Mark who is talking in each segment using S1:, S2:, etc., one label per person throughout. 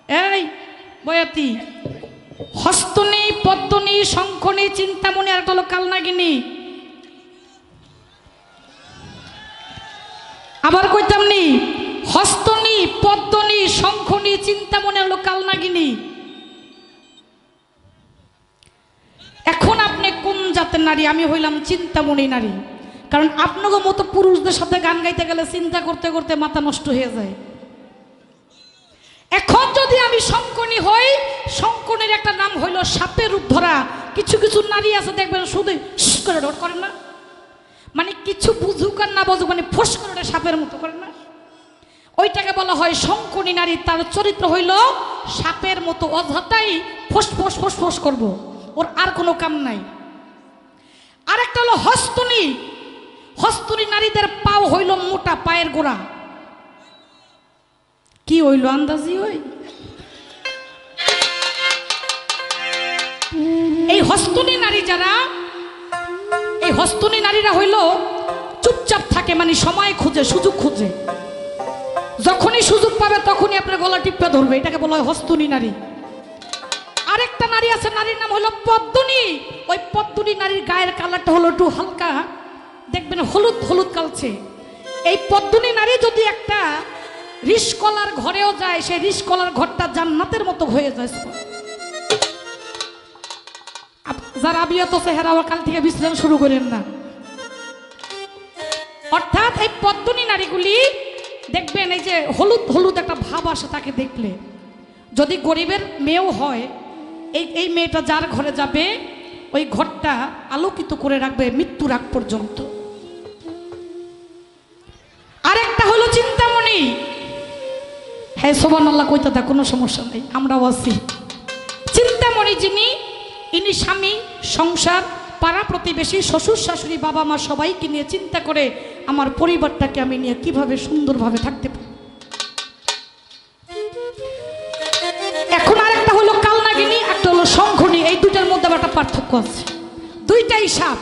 S1: এই বয়াতি, হস্তনী, পদ্মনী, শঙ্খনী, চিন্তামণি, আর একটা হলো কালনাগিনী। আবার কইতাম নি, হস্তনী, পদ্মনী, শঙ্খনী, চিন্তামণি, হলো কালনাগিনী। এখন আপনি কোন জাতের নারী? আমি হইলাম চিন্তামণি নারী। কারণ আপনাকে মতো পুরুষদের সাথে গান গাইতে গেলে চিন্তা করতে করতে মাথা নষ্ট হয়ে যায়। এখন যদি আমি শঙ্খনী হই, শঙ্খনীর একটা নাম হইল সাপের রূপ ধরা। কিছু কিছু নারী আছে দেখবেন শুধু করে ডট করেন না, মানে কিছু বুঝুক আর না বুঝুক, মানে ফোস করে সাপের মতো করেন না, ওইটাকে বলা হয় শঙ্খনী নারী। তার চরিত্র হইল সাপের মতো, অযথাই ফোস ফোস ফোস ফোস করবো, ওর আর কোনো কাম নাই। আরেকটা হলো হস্তনী। হস্তনী নারীদের পাও হইল মোটা, পায়ের গোড়া। কি হইল আন্দাজি? হই এই হস্তনী নারী যারা, এই হস্তনী নারীরা হইল চুপচাপ থাকে, মানে সময় খুঁজে, সুযোগ খুঁজে। যখনই সুযোগ পাবে তখনই আপনার গলা টিপে ধরবে, এটাকে বলা হয় হস্তনী নারী। আরেকটা নারী আছে, নারীর নাম হলো পদ্মনী। ওই পদ্মনী নারীর গায়ের কালারটা হলো একটু হালকা, দেখবেন হলুদ হলুদ কালচে। এই পদ্মনী নারী যদি একটা রিসকলার ঘরেও যায়, সেই রিসকলার ঘরটা জান্নাতের মতো হয়ে যায়। যারা বিয়ত চেহারা কাল থেকে বিশ্রাম শুরু করেন না। অর্থাৎ এই পদ্মনী নারীগুলি দেখবেন এই যে হলুদ হলুদ একটা ভাব আসে তাকে দেখলে। যদি গরিবের মেয়েও হয়, এই মেয়েটা যার ঘরে যাবে ওই ঘরটা আলোকিত করে রাখবে মৃত্যুর আগ পর্যন্ত। আরেকটা হলো চিন্তামণি। হ্যাঁ সুবহানাল্লাহ কইতে থাক, কোনো সমস্যা নেই, আমরাও আছি। চিন্তামণি যিনি, ইনি স্বামী, সংসার, পাড়া প্রতিবেশী, শ্বশুর শাশুড়ি, বাবা মা সবাইকে নিয়ে চিন্তা করে আমার পরিবারটাকে আমি নিয়ে কিভাবে সুন্দরভাবে থাকতে পারি। এখন আরেকটা হলো কালনাগিনী, একটা হলো শঙ্খনী। এই দুটার মধ্যে একটা পার্থক্য আছে। দুইটাই সাপ,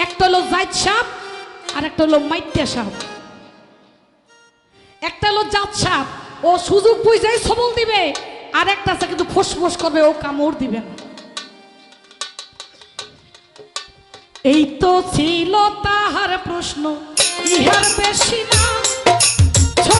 S1: একটা হলো জাত সাপ আর একটা হলো মাইত্যা সাপ। একটা হলো জাত সাপ, ও সুযোগ বুঝেই সবল দিবে, আর একটা আছে কিন্তু ফোসফোস করবে, ও কামড় দিবে না। এই তো ছিল তাহার প্রশ্ন, ইহার বেশি না।